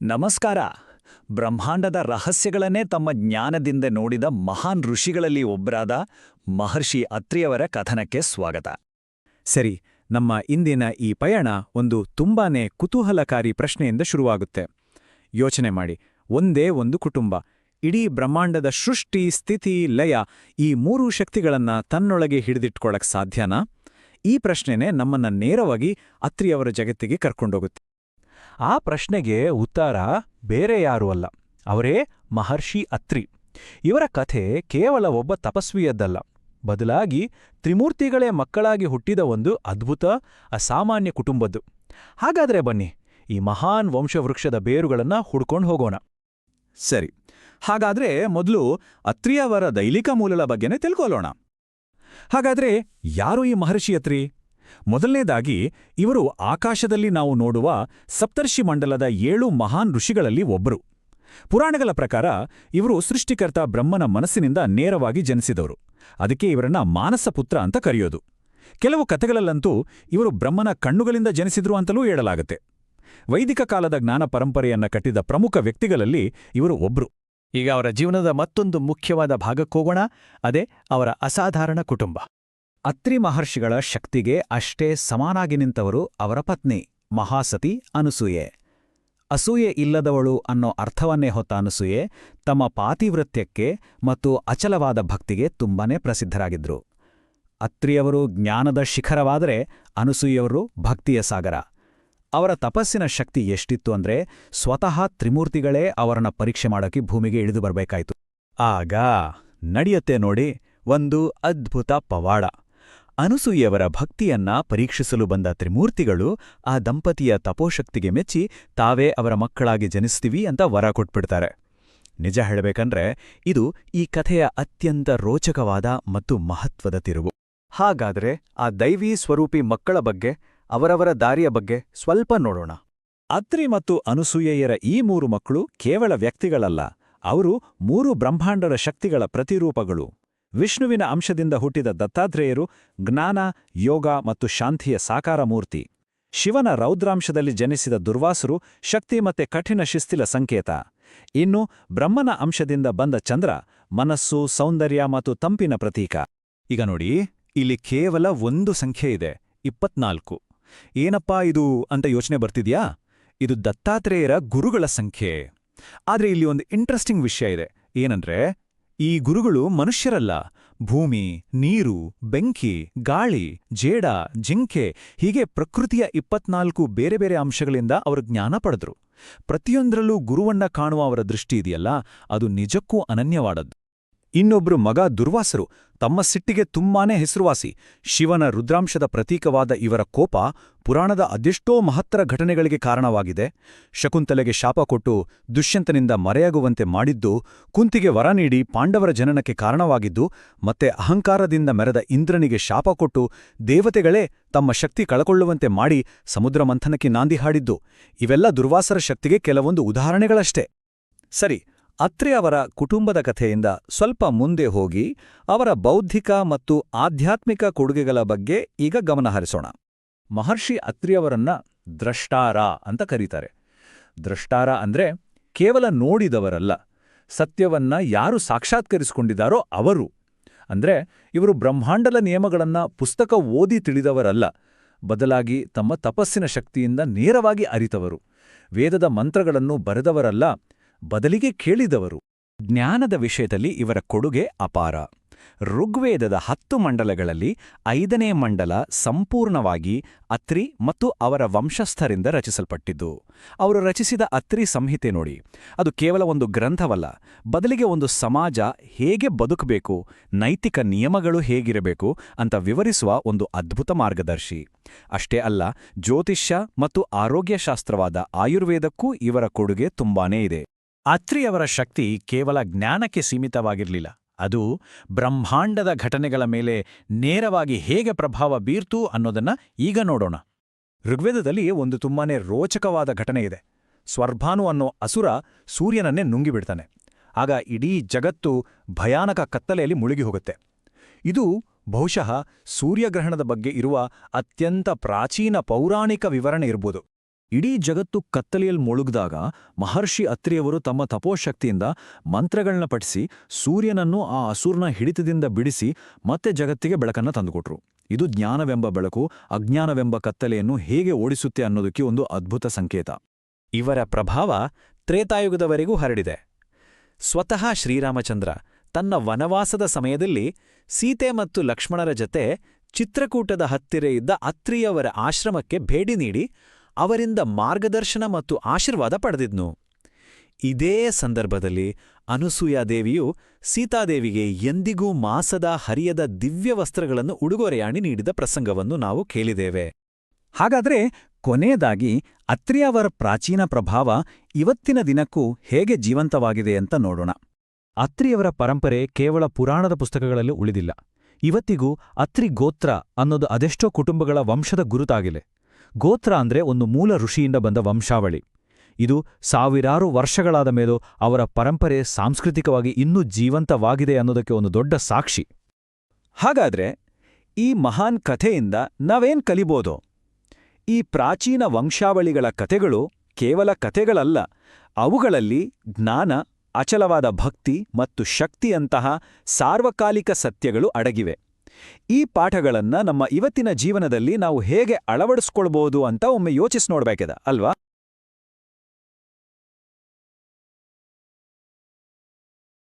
ನಮಸ್ಕಾರ. ಬ್ರಹ್ಮಾಂಡದ ರಹಸ್ಯಗಳನ್ನೇ ತಮ್ಮ ಜ್ಞಾನದಿಂದ ನೋಡಿದ ಮಹಾನ್ ಋಷಿಗಳಲ್ಲಿ ಒಬ್ಬರಾದ ಮಹರ್ಷಿ ಅತ್ರಿಯವರ ಕಥನಕ್ಕೆ ಸ್ವಾಗತ. ಸರಿ, ನಮ್ಮ ಇಂದಿನ ಈ ಪಯಣ ಒಂದು ತುಂಬಾನೇ ಕುತೂಹಲಕಾರಿ ಪ್ರಶ್ನೆಯಿಂದ ಶುರುವಾಗುತ್ತೆ. ಯೋಚನೆ ಮಾಡಿ, ಒಂದೇ ಒಂದು ಕುಟುಂಬ ಇಡೀ ಬ್ರಹ್ಮಾಂಡದ ಸೃಷ್ಟಿ, ಸ್ಥಿತಿ, ಲಯ ಈ ಮೂರೂ ಶಕ್ತಿಗಳನ್ನ ತನ್ನೊಳಗೆ ಹಿಡಿದಿಟ್ಕೊಳಕ್ ಸಾಧ್ಯನಾ? ಈ ಪ್ರಶ್ನೆನೇ ನಮ್ಮನ್ನ ನೇರವಾಗಿ ಅತ್ರಿಯವರ ಜಗತ್ತಿಗೆ ಕರ್ಕೊಂಡೋಗುತ್ತೆ. ಆ ಪ್ರಶ್ನೆಗೆ ಉತ್ತರ ಬೇರೆ ಯಾರೂ ಅಲ್ಲ, ಅವರೇ ಮಹರ್ಷಿ ಅತ್ರಿ. ಇವರ ಕಥೆ ಕೇವಲ ಒಬ್ಬ ತಪಸ್ವಿಯದ್ದಲ್ಲ, ಬದಲಾಗಿ ತ್ರಿಮೂರ್ತಿಗಳೇ ಮಕ್ಕಳಾಗಿ ಹುಟ್ಟಿದ ಒಂದು ಅದ್ಭುತ, ಅಸಾಮಾನ್ಯ ಕುಟುಂಬದ್ದು. ಹಾಗಾದ್ರೆ ಬನ್ನಿ, ಈ ಮಹಾನ್ ವಂಶವೃಕ್ಷದ ಬೇರುಗಳನ್ನ ಹುಡ್ಕೊಂಡು ಹೋಗೋಣ. ಸರಿ, ಹಾಗಾದ್ರೆ ಮೊದಲು ಅತ್ರಿಯವರ ದೈಲಿಕ ಮೂಲಗಳ ಬಗ್ಗೆನೇ ತಿಳ್ಕೊಳ್ಳೋಣ. ಹಾಗಾದ್ರೆ ಯಾರು ಈ ಮಹರ್ಷಿ ಅತ್ರಿ? ಮೊದಲನೇದಾಗಿ, ಇವರು ಆಕಾಶದಲ್ಲಿ ನಾವು ನೋಡುವ ಸಪ್ತರ್ಷಿ ಮಂಡಲದ 7 ಮಹಾನ್ ಋಷಿಗಳಲ್ಲಿ ಒಬ್ಬರು. ಪುರಾಣಗಳ ಪ್ರಕಾರ ಇವರು ಸೃಷ್ಟಿಕರ್ತ ಬ್ರಹ್ಮನ ಮನಸ್ಸಿನಿಂದ ನೇರವಾಗಿ ಜನಿಸಿದವರು. ಅದಕ್ಕೆ ಇವರನ್ನ ಮಾನಸಪುತ್ರ ಅಂತ ಕರೆಯೋದು. ಕೆಲವು ಕಥೆಗಳಲ್ಲಂತೂ ಇವರು ಬ್ರಹ್ಮನ ಕಣ್ಣುಗಳಿಂದ ಜನಿಸಿದ್ರು ಅಂತಲೂ ಹೇಳಲಾಗುತ್ತೆ. ವೈದಿಕ ಕಾಲದ ಜ್ಞಾನ ಪರಂಪರೆಯನ್ನ ಕಟ್ಟಿದ ಪ್ರಮುಖ ವ್ಯಕ್ತಿಗಳಲ್ಲಿ ಇವರು ಒಬ್ರು. ಈಗ ಅವರ ಜೀವನದ ಮತ್ತೊಂದು ಮುಖ್ಯವಾದ ಭಾಗಕ್ಕೋಗೋಣ, ಅದೇ ಅವರ ಅಸಾಧಾರಣ ಕುಟುಂಬ. ಅತ್ರಿ ಮಹರ್ಷಿಗಳ ಶಕ್ತಿಗೆ ಅಷ್ಟೇ ಸಮಾನಾಗಿ ನಿಂತವರು ಅವರ ಪತ್ನಿ ಮಹಾಸತಿ ಅನಸೂಯೆ. ಅಸೂಯೆ ಇಲ್ಲದವಳು ಅನ್ನೋ ಅರ್ಥವನ್ನೇ ಹೊತ್ತ ಅನಸೂಯೆ ತಮ್ಮ ಪಾತಿವೃತ್ಯಕ್ಕೆ ಮತ್ತು ಅಚಲವಾದ ಭಕ್ತಿಗೆ ತುಂಬಾನೇ ಪ್ರಸಿದ್ಧರಾಗಿದ್ರು. ಅತ್ರಿಯವರು ಜ್ಞಾನದ ಶಿಖರವಾದರೆ ಅನಸೂಯವರು ಭಕ್ತಿಯ ಸಾಗರ. ಅವರ ತಪಸ್ಸಿನ ಶಕ್ತಿ ಎಷ್ಟಿತ್ತು ಅಂದ್ರೆ ಸ್ವತಃ ತ್ರಿಮೂರ್ತಿಗಳೇ ಅವರನ್ನ ಪರೀಕ್ಷೆ ಮಾಡೋಕೆ ಭೂಮಿಗೆ ಇಳಿದು ಬರಬೇಕಾಯಿತು. ಆಗ ನಡೆಯುತ್ತೆ ನೋಡಿ ಒಂದು ಅದ್ಭುತ ಪವಾಡ. ಅನಸೂಯೆಯವರ ಭಕ್ತಿಯನ್ನ ಪರೀಕ್ಷಿಸಲು ಬಂದ ತ್ರಿಮೂರ್ತಿಗಳು ಆ ದಂಪತಿಯ ತಪೋಶಕ್ತಿಗೆ ಮೆಚ್ಚಿ ತಾವೇ ಅವರ ಮಕ್ಕಳಾಗಿ ಜನಿಸ್ತೀವಿ ಅಂತ ವರ ಕೊಟ್ಬಿಡ್ತಾರೆ. ನಿಜ ಹೇಳಬೇಕಂದ್ರೆ ಇದು ಈ ಕಥೆಯ ಅತ್ಯಂತ ರೋಚಕವಾದ ಮತ್ತು ಮಹತ್ವದ ತಿರುವು. ಹಾಗಾದ್ರೆ ಆ ದೈವೀ ಸ್ವರೂಪಿ ಮಕ್ಕಳ ಬಗ್ಗೆ, ಅವರವರ ದಾರಿಯ ಬಗ್ಗೆ ಸ್ವಲ್ಪ ನೋಡೋಣ. ಅತ್ರಿ ಮತ್ತು ಅನಸೂಯೆಯರ ಈ 3 ಮಕ್ಕಳು ಕೇವಲ ವ್ಯಕ್ತಿಗಳಲ್ಲ, ಅವರು 3 ಬ್ರಹ್ಮಾಂಡದ ಶಕ್ತಿಗಳ ಪ್ರತಿರೂಪಗಳು. ವಿಷ್ಣುವಿನ ಅಂಶದಿಂದ ಹುಟ್ಟಿದ ದತ್ತಾತ್ರೇಯರು ಜ್ಞಾನ, ಯೋಗ ಮತ್ತು ಶಾಂತಿಯ ಸಾಕಾರ ಮೂರ್ತಿ. ಶಿವನ ರೌದ್ರಾಂಶದಲ್ಲಿ ಜನಿಸಿದ ದುರ್ವಾಸರು ಶಕ್ತಿ ಮತ್ತೆ ಕಠಿಣ ಶಿಸ್ತಿಲ ಸಂಕೇತ. ಇನ್ನು ಬ್ರಹ್ಮನ ಅಂಶದಿಂದ ಬಂದ ಚಂದ್ರ ಮನಸ್ಸು, ಸೌಂದರ್ಯ ಮತ್ತು ತಂಪಿನ ಪ್ರತೀಕ. ಈಗ ನೋಡಿ, ಇಲ್ಲಿ ಕೇವಲ ಒಂದು ಸಂಖ್ಯೆ ಇದೆ, 24. ಏನಪ್ಪಾ ಇದು ಅಂತ ಯೋಚನೆ ಬರ್ತಿದ್ಯಾ? ಇದು ದತ್ತಾತ್ರೇಯರ ಗುರುಗಳ ಸಂಖ್ಯೆ. ಆದ್ರೆ ಇಲ್ಲಿ ಒಂದು ಇಂಟ್ರೆಸ್ಟಿಂಗ್ ವಿಷಯ ಇದೆ. ಏನಂದ್ರೆ ಈ ಗುರುಗಳು ಮನುಷ್ಯರಲ್ಲ, ಭೂಮಿ, ನೀರು, ಬೆಂಕಿ, ಗಾಳಿ, ಜೇಡ, ಜಿಂಕೆ ಹೀಗೆ ಪ್ರಕೃತಿಯ 24 ಬೇರೆ ಬೇರೆ ಅಂಶಗಳಿಂದ ಅವರು ಜ್ಞಾನ ಪಡೆದ್ರು. ಪ್ರತಿಯೊಂದರಲ್ಲೂ ಗುರುವನ್ನ ಕಾಣುವ ಅವರ ದೃಷ್ಟಿ ಇದೆಯಲ್ಲ, ಅದು ನಿಜಕ್ಕೂ ಅನನ್ಯವಾದದ್ದು. ಇನ್ನೊಬ್ರು ಮಗ ದುರ್ವಾಸರು ತಮ್ಮ ಸಿಟ್ಟಿಗೆ ತುಂಬಾನೇ ಹೆಸರುವಾಸಿ. ಶಿವನ ರುದ್ರಾಂಶದ ಪ್ರತೀಕವಾದ ಇವರ ಕೋಪ ಪುರಾಣದ ಅದೆಷ್ಟೋ ಮಹತ್ತರ ಘಟನೆಗಳಿಗೆ ಕಾರಣವಾಗಿದೆ. ಶಕುಂತಲೆಗೆ ಶಾಪ ಕೊಟ್ಟು ದುಷ್ಯಂತನಿಂದ ಮರೆಯಾಗುವಂತೆ ಮಾಡಿದ್ದು, ಕುಂತಿಗೆ ವರ ನೀಡಿ ಪಾಂಡವರ ಜನನಕ್ಕೆ ಕಾರಣವಾಗಿದ್ದು, ಮತ್ತೆ ಅಹಂಕಾರದಿಂದ ಮೆರೆದ ಇಂದ್ರನಿಗೆ ಶಾಪ ಕೊಟ್ಟು ದೇವತೆಗಳೇ ತಮ್ಮ ಶಕ್ತಿ ಕಳಕೊಳ್ಳುವಂತೆ ಮಾಡಿ ಸಮುದ್ರ ಮಂಥನಕ್ಕೆ ನಾಂದಿ ಹಾಡಿದ್ದು, ಇವೆಲ್ಲ ದುರ್ವಾಸರ ಶಕ್ತಿಗೆ ಕೆಲವೊಂದು ಉದಾಹರಣೆಗಳಷ್ಟೇ. ಸರಿ, ಅತ್ರಿ ಅವರ ಕುಟುಂಬದ ಕಥೆಯಿಂದ ಸ್ವಲ್ಪ ಮುಂದೆ ಹೋಗಿ ಅವರ ಬೌದ್ಧಿಕ ಮತ್ತು ಆಧ್ಯಾತ್ಮಿಕ ಕೊಡುಗೆಗಳ ಬಗ್ಗೆ ಈಗ ಗಮನಹರಿಸೋಣ. ಮಹರ್ಷಿ ಅತ್ರಿಯವರನ್ನ ದ್ರಷ್ಟಾರ ಅಂತ ಕರೀತಾರೆ. ದ್ರಷ್ಟಾರ ಅಂದ್ರೆ ಕೇವಲ ನೋಡಿದವರಲ್ಲ, ಸತ್ಯವನ್ನ ಯಾರು ಸಾಕ್ಷಾತ್ಕರಿಸಿಕೊಂಡಿದ್ದಾರೋ ಅವರು. ಅಂದ್ರೆ ಇವರು ಬ್ರಹ್ಮಾಂಡದ ನಿಯಮಗಳನ್ನ ಪುಸ್ತಕ ಓದಿ ತಿಳಿದವರಲ್ಲ, ಬದಲಾಗಿ ತಮ್ಮ ತಪಸ್ಸಿನ ಶಕ್ತಿಯಿಂದ ನೇರವಾಗಿ ಅರಿತವರು. ವೇದದ ಮಂತ್ರಗಳನ್ನು ಬರೆದವರಲ್ಲ, ಬದಲಿಗೆ ಕೇಳಿದವರು. ಜ್ಞಾನದ ವಿಷಯದಲ್ಲಿ ಇವರ ಕೊಡುಗೆ ಅಪಾರ. ಋಗ್ವೇದದ 10 ಮಂಡಲಗಳಲ್ಲಿ 5ನೇ ಮಂಡಲ ಸಂಪೂರ್ಣವಾಗಿ ಅತ್ರಿ ಮತ್ತು ಅವರ ವಂಶಸ್ಥರಿಂದ ರಚಿಸಲ್ಪಟ್ಟಿದ್ದು. ಅವರು ರಚಿಸಿದ ಅತ್ರಿ ಸಂಹಿತೆ ನೋಡಿ, ಅದು ಕೇವಲ ಒಂದು ಗ್ರಂಥವಲ್ಲ, ಬದಲಿಗೆ ಒಂದು ಸಮಾಜ ಹೇಗೆ ಬದುಕಬೇಕು, ನೈತಿಕ ನಿಯಮಗಳು ಹೇಗಿರಬೇಕು ಅಂತ ವಿವರಿಸುವ ಒಂದು ಅದ್ಭುತ ಮಾರ್ಗದರ್ಶಿ. ಅಷ್ಟೇ ಅಲ್ಲ, ಜ್ಯೋತಿಷ್ಯ ಮತ್ತು ಆರೋಗ್ಯಶಾಸ್ತ್ರವಾದ ಆಯುರ್ವೇದಕ್ಕೂ ಇವರ ಕೊಡುಗೆ ತುಂಬಾನೇ ಇದೆ. ಅತ್ರಿಯವರ ಶಕ್ತಿ ಕೇವಲ ಜ್ಞಾನಕ್ಕೆ ಸೀಮಿತವಾಗಿರಲಿಲ್ಲ, ಅದು ಬ್ರಹ್ಮಾಂಡದ ಘಟನೆಗಳ ಮೇಲೆ ನೇರವಾಗಿ ಹೇಗೆ ಪ್ರಭಾವ ಬೀರ್ತು ಅನ್ನೋದನ್ನ ಈಗ ನೋಡೋಣ. ಋಗ್ವೇದದಲ್ಲಿ ಒಂದು ತುಂಬಾನೇ ರೋಚಕವಾದ ಘಟನೆ ಇದೆ. ಸ್ವರ್ಭಾನು ಅನ್ನೋ ಅಸುರ ಸೂರ್ಯನನ್ನೇ ನುಂಗಿಬಿಡ್ತಾನೆ. ಆಗ ಇಡೀ ಜಗತ್ತು ಭಯಾನಕ ಕತ್ತಲೆಯಲ್ಲಿ ಮುಳುಗಿ ಹೋಗುತ್ತೆ. ಇದು ಬಹುಶಃ ಸೂರ್ಯಗ್ರಹಣದ ಬಗ್ಗೆ ಇರುವ ಅತ್ಯಂತ ಪ್ರಾಚೀನ ಪೌರಾಣಿಕ ವಿವರಣೆ ಇರ್ಬೋದು. ಇಡೀ ಜಗತ್ತು ಕತ್ತಲೆಯಲ್ಲಿ ಮುಳುಗ್ದಾಗ ಮಹರ್ಷಿ ಅತ್ರಿಯವರು ತಮ್ಮ ತಪೋಶಕ್ತಿಯಿಂದ ಮಂತ್ರಗಳನ್ನ ಪಠಿಸಿ ಸೂರ್ಯನನ್ನು ಆ ಅಸುರನ ಹಿಡಿತದಿಂದ ಬಿಡಿಸಿ ಮತ್ತೆ ಜಗತ್ತಿಗೆ ಬೆಳಕನ್ನ ತಂದುಕೊಟ್ರು. ಇದು ಜ್ಞಾನವೆಂಬ ಬೆಳಕು ಅಜ್ಞಾನವೆಂಬ ಕತ್ತಲೆಯನ್ನು ಹೇಗೆ ಓಡಿಸುತ್ತೆ ಅನ್ನೋದಕ್ಕೆ ಒಂದು ಅದ್ಭುತ ಸಂಕೇತ. ಇವರ ಪ್ರಭಾವ ತ್ರೇತಾಯುಗದವರೆಗೂ ಹರಡಿದೆ. ಸ್ವತಃ ಶ್ರೀರಾಮಚಂದ್ರ ತನ್ನ ವನವಾಸದ ಸಮಯದಲ್ಲಿ ಸೀತೆ ಮತ್ತು ಲಕ್ಷ್ಮಣರ ಜತೆ ಚಿತ್ರಕೂಟದ ಹತ್ತಿರ ಇದ್ದ ಅತ್ರಿಯವರ ಆಶ್ರಮಕ್ಕೆ ಭೇಟಿ ನೀಡಿ ಅವರಿಂದ ಮಾರ್ಗದರ್ಶನ ಮತ್ತು ಆಶೀರ್ವಾದ ಪಡೆದಿದ್ನು. ಇದೇ ಸಂದರ್ಭದಲ್ಲಿ ಅನುಸೂಯಾದೇವಿಯು ಸೀತಾದೇವಿಗೆ ಎಂದಿಗೂ ಮಾಸದ ಹರಿಯದ ದಿವ್ಯ ವಸ್ತ್ರಗಳನ್ನು ಉಡುಗೊರೆಯಾಗಿ ನೀಡಿದ ಪ್ರಸಂಗವನ್ನು ನಾವು ಕೇಳಿದ್ದೇವೆ. ಹಾಗಾದ್ರೆ ಕೊನೆಯದಾಗಿ ಅತ್ರಿಯವರ ಪ್ರಾಚೀನ ಪ್ರಭಾವ ಇವತ್ತಿನ ದಿನಕ್ಕೂ ಹೇಗೆ ಜೀವಂತವಾಗಿದೆ ಅಂತ ನೋಡೋಣ. ಅತ್ರಿಯವರ ಪರಂಪರೆ ಕೇವಲ ಪುರಾಣದ ಪುಸ್ತಕಗಳಲ್ಲಿ ಉಳಿದಿಲ್ಲ. ಇವತ್ತಿಗೂ ಅತ್ರಿ ಗೋತ್ರ ಅನ್ನೋದು ಅದೆಷ್ಟೋ ಕುಟುಂಬಗಳ ವಂಶದ ಗುರುತಾಗಿದೆ. ಗೋತ್ರ ಅಂದ್ರೆ ಒಂದು ಮೂಲ ಋಷಿಯಿಂದ ಬಂದ ವಂಶಾವಳಿ. ಇದು ಸಾವಿರಾರು ವರ್ಷಗಳಾದ ಮೇಲೂ ಅವರ ಪರಂಪರೆ ಸಾಂಸ್ಕೃತಿಕವಾಗಿ ಇನ್ನೂ ಜೀವಂತವಾಗಿದೆ ಅನ್ನೋದಕ್ಕೆ ಒಂದು ದೊಡ್ಡ ಸಾಕ್ಷಿ. ಹಾಗಾದ್ರೆ ಈ ಮಹಾನ್ ಕಥೆಯಿಂದ ನಾವೇನ್ ಕಲಿಬೋದು? ಈ ಪ್ರಾಚೀನ ವಂಶಾವಳಿಗಳ ಕಥೆಗಳು ಕೇವಲ ಕಥೆಗಳಲ್ಲ, ಅವುಗಳಲ್ಲಿ ಜ್ಞಾನ, ಅಚಲವಾದ ಭಕ್ತಿ ಮತ್ತು ಶಕ್ತಿಯಂತಹ ಸಾರ್ವಕಾಲಿಕ ಸತ್ಯಗಳು ಅಡಗಿವೆ. ಈ ಪಾಠಗಳನ್ನ ನಮ್ಮ ಇವತ್ತಿನ ಜೀವನದಲ್ಲಿ ನಾವು ಹೇಗೆ ಅಳವಡಿಸ್ಕೊಳ್ಬೋದು ಅಂತ ಒಮ್ಮೆ ಯೋಚಿಸಿ ನೋಡ್ಬೇಕಿದೆ ಅಲ್ವಾ?